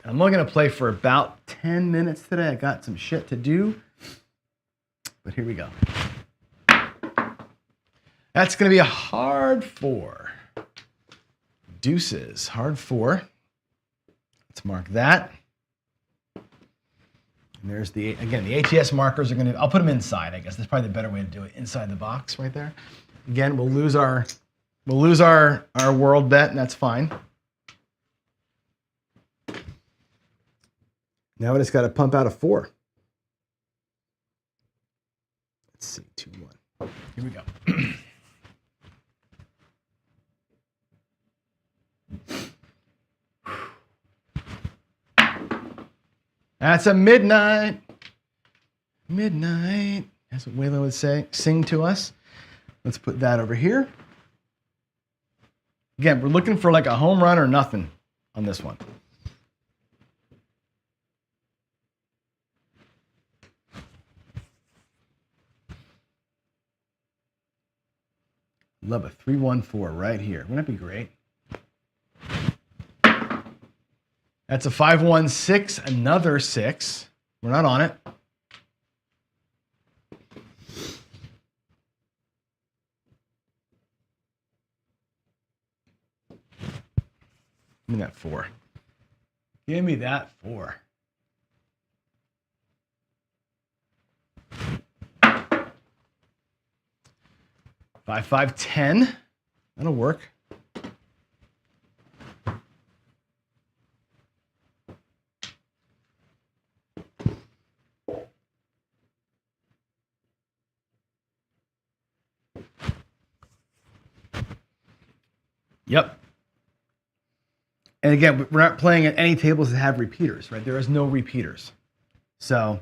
I'm only going to play for about 10 minutes today. I got some shit to do, but here we go. That's going to be a hard 4. Deuces, hard 4. Let's mark that. And there's the ATS markers are going to, I'll put them inside, I guess. That's probably the better way to do it, inside the box right there. Again, we'll lose our world bet, and that's fine. Now we just got to pump out a 4. Let's see, 2, 1. Here we go. That's a midnight. Midnight. That's what Waylon would say. Sing to us. Let's put that over here. Again, we're looking for like a home run or nothing on this one. Love a 3-1-4 right here. Wouldn't that be great? That's a 5-1-6, another 6. We're not on it. Give me that 4. Give me that 4. Five, 5, 10. That'll work. Yep. And again, we're not playing at any tables that have repeaters, right? There is no repeaters. So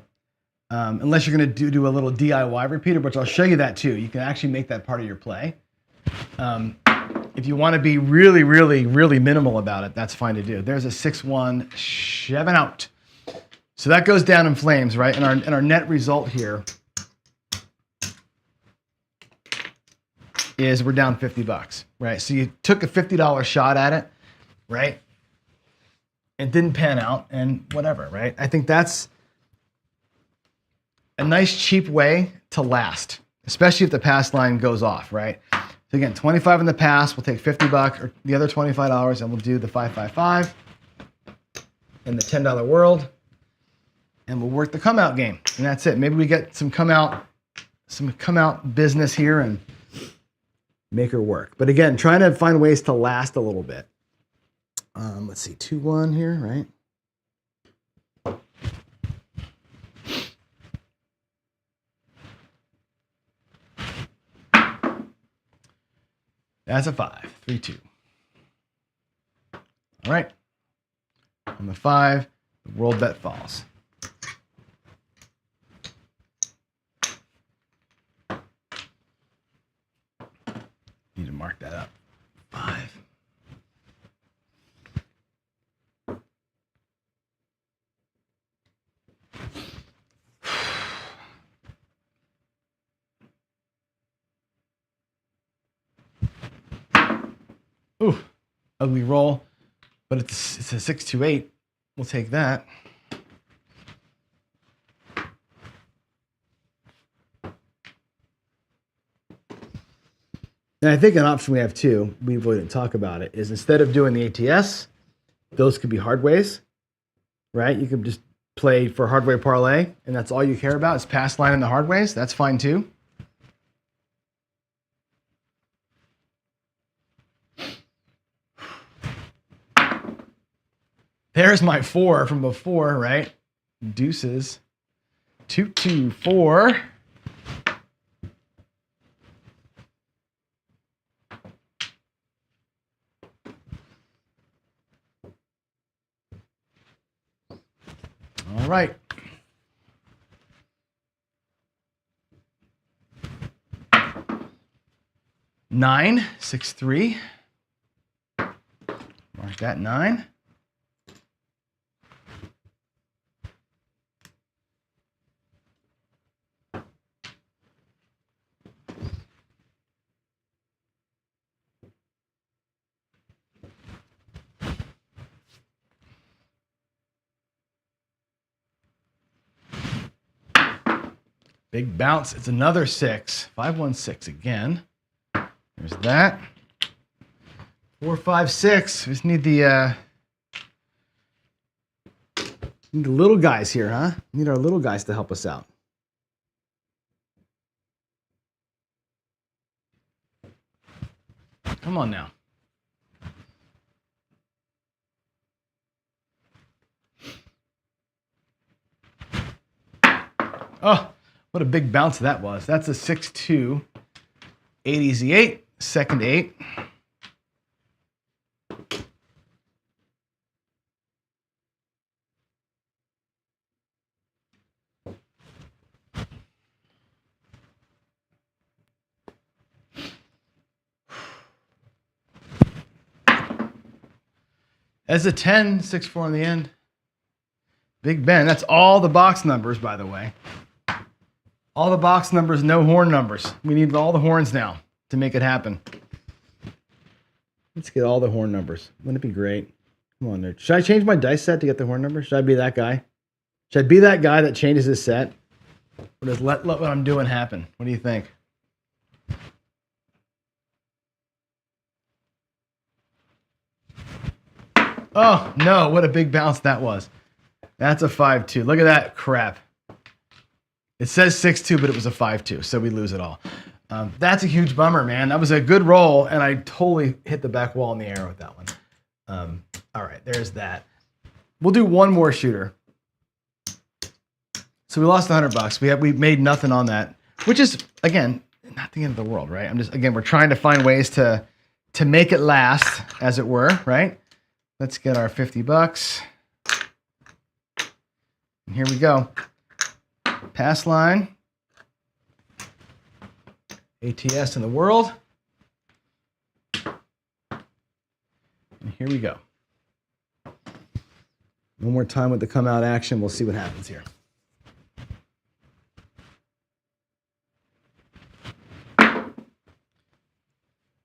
unless you're going to do a little DIY repeater, which I'll show you that too. You can actually make that part of your play. If you want to be really, really, really minimal about it, that's fine to do. There's a 6-1, 7 out. So that goes down in flames, right? And our net result here is we're down $50, right? So you took a $50 shot at it, right? It didn't pan out and whatever, right? I think that's a nice cheap way to last, especially if the pass line goes off, right? So again, 25 in the pass, we'll take $50 or the other $25 and we'll do the 5-5-5 in the $10 world and we'll work the come out game. And that's it. Maybe we get some come out business here and make her work. But again, trying to find ways to last a little bit. Let's see, 2-1 here, right? That's a 5, 3-2. All right. On the 5, the world bet falls. Need to mark that up. 5. Ooh, ugly roll, but it's a 6-2-8. We'll take that. And I think an option we have too, we really didn't talk about it, is instead of doing the ATS, those could be hard ways, right? You could just play for hardware parlay, and that's all you care about is pass line and the hard ways. That's fine too. There's my 4 from before, right? Deuces. 2-2-4. All right. Nine, 6-3. Mark that 9. Big bounce. It's another 6. 516 again. There's that. 4, 5, 6. We just need the little guys here, huh? Need our little guys to help us out. Come on now. Oh, what a big bounce that was. That's a 6-2. 8 easy 8. Second 8. As a 10, 6-4 in the end. Big Ben. That's all the box numbers, by the way. All the box numbers, no horn numbers. We need all the horns now to make it happen. Let's get all the horn numbers. Wouldn't it be great? Come on there. Should I change my dice set to get the horn number? Should I be that guy? Should I be that guy that changes his set? Or just let what I'm doing happen? What do you think? Oh, no. What a big bounce that was. That's a 5-2. Look at that crap. It says 6-2, but it was a 5-2, so we lose it all. That's a huge bummer, man. That was a good roll, and I totally hit the back wall in the air with that one. All right, there's that. We'll do one more shooter. So we lost $100. We made nothing on that, which is, again, not the end of the world, right? We're trying to find ways to make it last, as it were, right? Let's get our $50. And here we go. Pass line. ATS in the world. And here we go. One more time with the come out action. We'll see what happens here.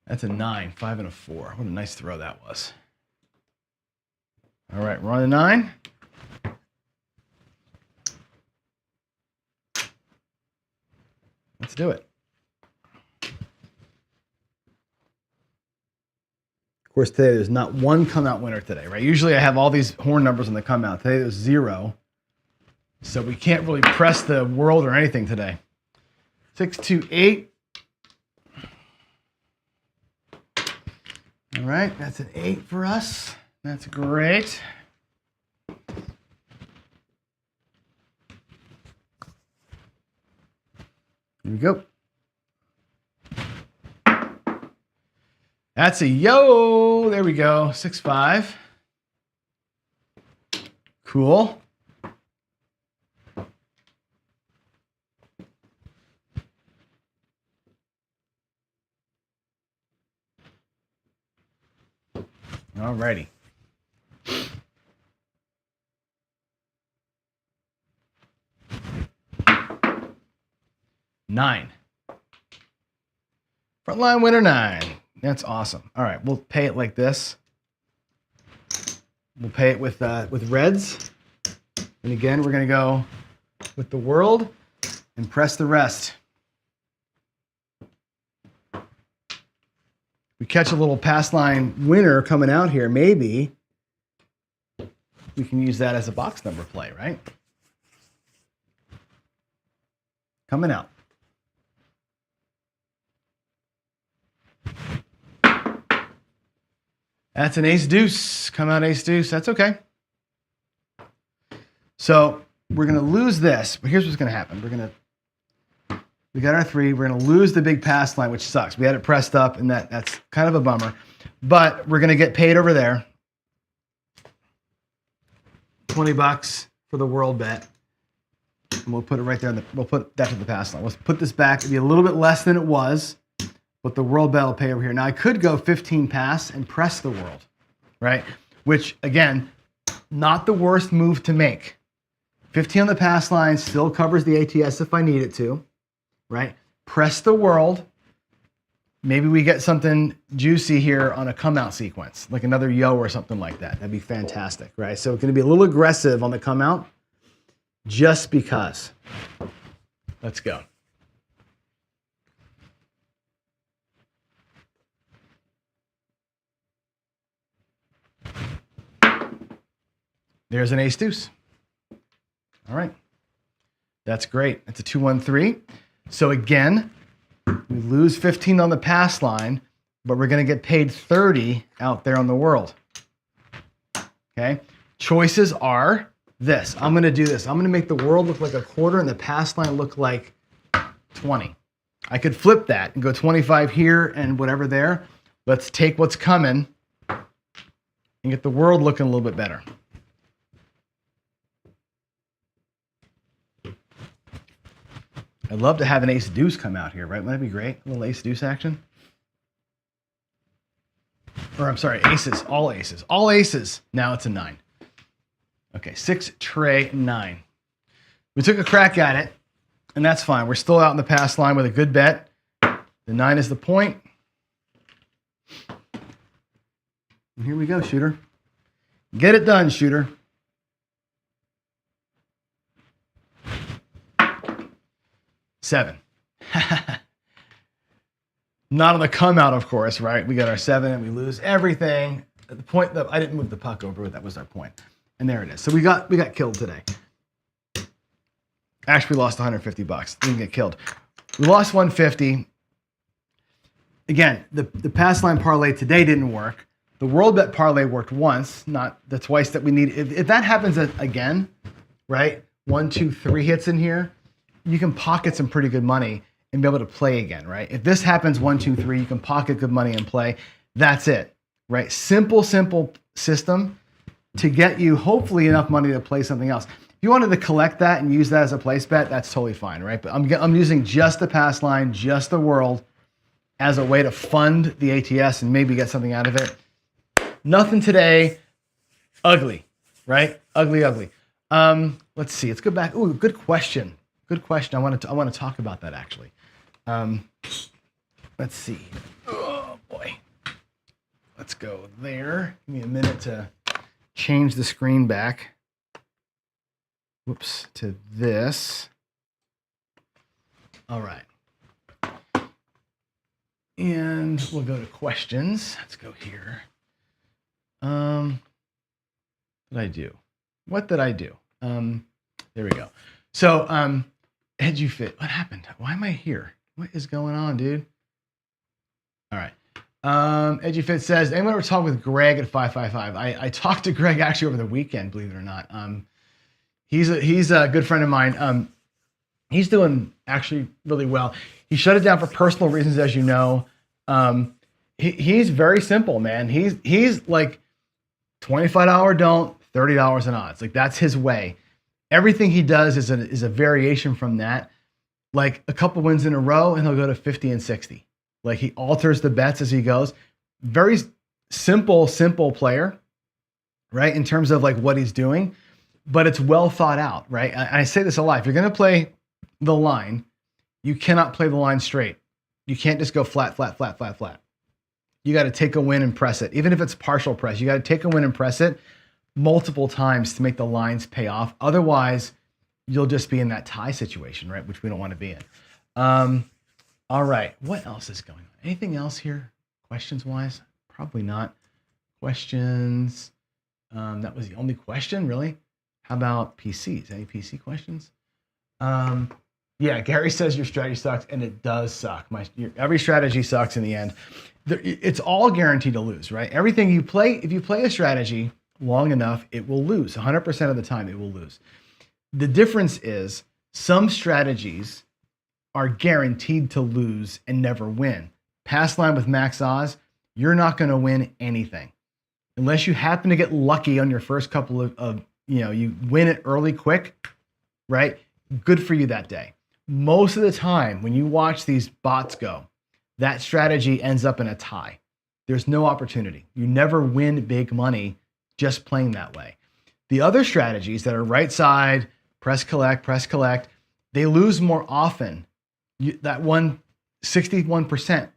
That's a 9, 5 and a 4. What a nice throw that was. All right, we're on the 9. Let's do it. Of course, today there's not one come out winner today, right? Usually I have all these horn numbers on the come out. Today there's 0. So we can't really press the world or anything today. 6, 2, 8. All right, that's an 8 for us. That's great. Here we go. That's a yo. There we go. 6, 5. Cool. All righty. $9. Frontline winner 9. That's awesome. All right, we'll pay it like this. We'll pay it with reds. And again, we're going to go with the world and press the rest. We catch a little pass line winner coming out here. Maybe we can use that as a box number play, right? Coming out. That's an ace deuce. Come out ace deuce. That's okay. So we're going to lose this, but here's what's going to happen. We got our 3. We're going to lose the big pass line, which sucks. We had it pressed up, and that's kind of a bummer. But we're going to get paid over there. $20 for the world bet. And we'll put it right there. We'll put that to the pass line. Let's put this back. It'll be a little bit less than it was. But the world bet will pay over here. Now, I could go 15 pass and press the world, right? Which, again, not the worst move to make. 15 on the pass line still covers the ATS if I need it to, right? Press the world. Maybe we get something juicy here on a come-out sequence, like another yo or something like that. That'd be fantastic, right? So it's going to be a little aggressive on the come-out just because. Let's go. There's an ace deuce. All right. That's great. It's a 2-1-3. So again, we lose 15 on the pass line, but we're going to get paid 30 out there on the world. Okay. Choices are this. I'm going to do this. I'm going to make the world look like a quarter and the pass line look like 20. I could flip that and go 25 here and whatever there. Let's take what's coming and get the world looking a little bit better. I'd love to have an ace deuce come out here, right? Wouldn't that be great? A little ace deuce action. Or I'm sorry, aces, all aces. All aces. Now it's a 9. Okay, 6 tray 9. We took a crack at it, and that's fine. We're still out in the pass line with a good bet. The 9 is the point. And here we go, shooter. Get it done, shooter. Seven. Not on the come out, of course, right? We got our 7 and we lose everything. At the point that I didn't move the puck over, but that was our point. And there it is. So we got killed today. Actually, we lost $150. Didn't get killed. We lost 150. Again, the pass line parlay today didn't work. The world bet parlay worked once, not the twice that we need. If that happens again, right? 1, 2, 3 hits in here, you can pocket some pretty good money and be able to play again, right? If this happens 1, 2, 3, you can pocket good money and play. That's it, right? Simple system to get you hopefully enough money to play something else. If you wanted to collect that and use that as a place bet, that's totally fine, right? But I'm using just the pass line, just the world as a way to fund the ATS and maybe get something out of it. Nothing today. Ugly, right? Ugly. Let's see. Let's go back. Ooh, good question. Good question. I want to talk about that actually. Let's see. Oh boy. Let's go there. Give me a minute to change the screen back. Whoops, to this. All right. And we'll go to questions. Let's go here. What did I do? What did I do? There we go. So, EduFit, what happened? Why am I here? What is going on, dude? All right. EduFit says, anyone ever talk with Greg at 555? I talked to Greg actually over the weekend, believe it or not. He's a good friend of mine. He's doing actually really well. He shut it down for personal reasons, as you know. He's very simple, man. He's like $25 don't, $30 in odds. Like that's his way. Everything he does is a variation from that. Like a couple wins in a row, and he'll go to 50 and 60. Like he alters the bets as he goes. Very simple player, right? In terms of like what he's doing, but it's well thought out, right? I say this a lot. If you're going to play the line, you cannot play the line straight. You can't just go flat. You got to take a win and press it. Even if it's partial press, you got to take a win and press it multiple times to make the lines pay off. Otherwise, you'll just be in that tie situation, right? Which we don't want to be in. All right. What else is going on? Anything else here? Questions wise? Probably not. Questions. That was the only question, really. How about PCs? Any PC questions? Yeah, Gary says your strategy sucks, and it does suck. Every strategy sucks in the end. It's all guaranteed to lose, right? Everything you play, if you play a strategy long enough, it will lose. 100% of the time, it will lose. The difference is some strategies are guaranteed to lose and never win. Pass line with max odds, you're not going to win anything. Unless you happen to get lucky on your first couple of you win it early quick, right? Good for you that day. Most of the time, when you watch these bots go, that strategy ends up in a tie. There's no opportunity. You never win big money just playing that way. The other strategies that are right side, press collect, they lose more often. That 61%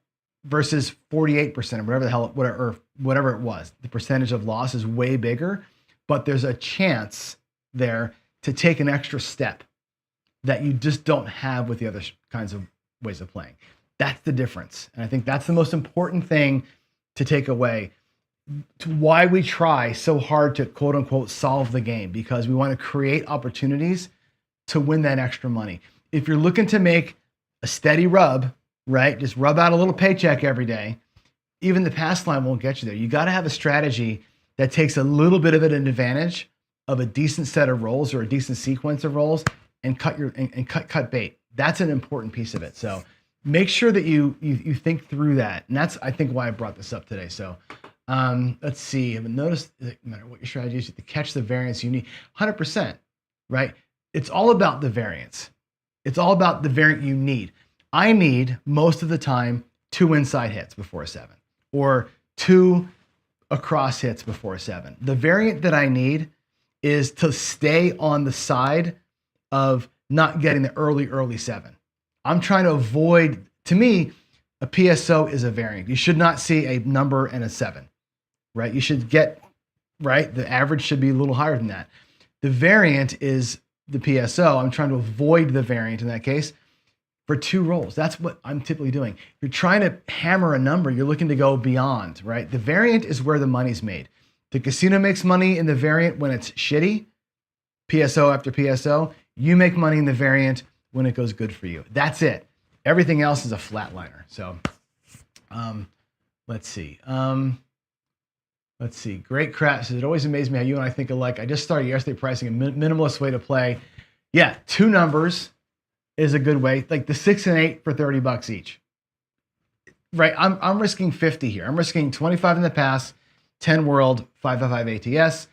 versus 48%, or whatever the hell, whatever it was. The percentage of loss is way bigger, but there's a chance there to take an extra step. that you just don't have with the other kinds of ways of playing. That's the difference. And I think that's the most important thing to take away, to why we try so hard to quote unquote solve the game, because we want to create opportunities to win that extra money. If you're looking to make a steady rub, right? Just rub out a little paycheck every day. Even the pass line won't get you there. You got to have a strategy that takes a little bit of an advantage of a decent set of rolls or a decent sequence of rolls and cut bait. That's an important piece of it. So make sure that you think through that. And that's, I think, why I brought this up today. So let's see. I've noticed no matter what your strategy is, you have to catch the variance you need. 100%, right? It's all about the variance. It's all about the variant you need. I need, most of the time, 2 inside hits before a 7 or 2 across hits before a 7. The variant that I need is to stay on the side of not getting the early 7. I'm trying to avoid, to me, a PSO is a variant. You should not see a number and a 7, right? You should get, right? The average should be a little higher than that. The variant is the PSO. I'm trying to avoid the variant in that case for 2 rolls. That's what I'm typically doing. If you're trying to hammer a number, you're looking to go beyond, right? The variant is where the money's made. The casino makes money in the variant when it's shitty, PSO after PSO. You make money in the variant when it goes good for you. That's it. Everything else is a flatliner. So let's see. Let's see. Great crap says, it always amazes me how you and I think alike. I just started yesterday pricing a minimalist way to play. Yeah, 2 numbers is a good way. Like the 6 and 8 for $30 each. Right? I'm risking 50 here. I'm risking 25 in the pass, 10 world, 555 ATS.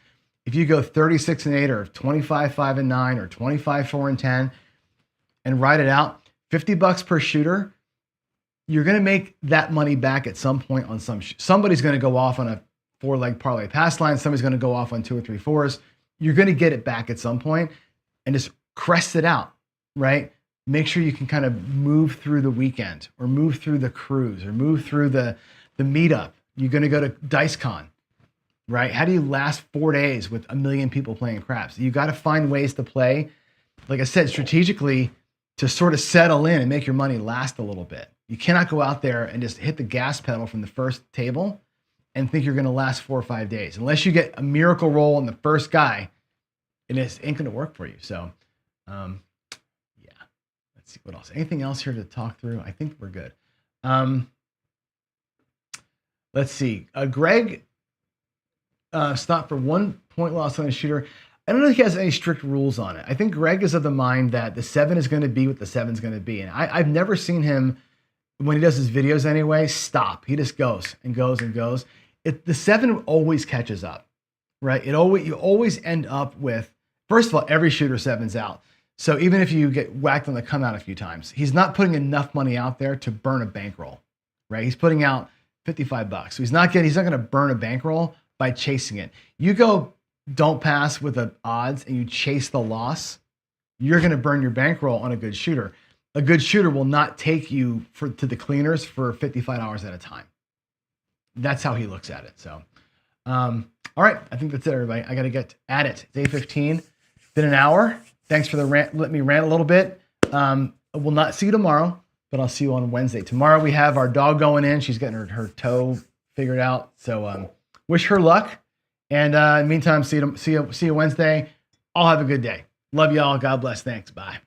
If you go 36 and 8 or 25, 5 and 9 or 25, 4 and 10 and ride it out, $50 per shooter, you're going to make that money back at some point on somebody's going to go off on a 4-leg parlay pass line. Somebody's going to go off on 2 or 3 4s. You're going to get it back at some point and just crest it out, right? Make sure you can kind of move through the weekend or move through the cruise or move through the meetup. You're going to go to DiceCon, right? How do you last 4 days with 1 million people playing craps? You got to find ways to play, like I said, strategically to sort of settle in and make your money last a little bit. You cannot go out there and just hit the gas pedal from the first table and think you're going to last 4 or 5 days. Unless you get a miracle roll on the first guy, it ain't going to work for you. So, yeah. Let's see what else. Anything else here to talk through? I think we're good. Let's see. Greg stopped for 1 point loss on a shooter. I don't know if he has any strict rules on it. I think Greg is of the mind that the 7 is going to be what the 7 is going to be. And I've never seen him, when he does his videos anyway, stop. He just goes and goes and goes. The 7 always catches up, right? You always end up with, first of all, every shooter 7's out. So even if you get whacked on the come out a few times, he's not putting enough money out there to burn a bankroll, right? He's putting out $55. So he's not going to burn a bankroll by chasing it. You go don't pass with the odds and you chase the loss, you're going to burn your bankroll on a good shooter. A good shooter will not take you to the cleaners for $55 at a time. That's how he looks at it. So, all right. I think that's it, everybody. I got to get at it. It's 8:15. Been an hour. Thanks for the rant. Let me rant a little bit. We'll not see you tomorrow, but I'll see you on Wednesday. Tomorrow we have our dog going in. She's getting her toe figured out. So wish her luck. And in the meantime, see you Wednesday. All have a good day. Love y'all. God bless. Thanks. Bye.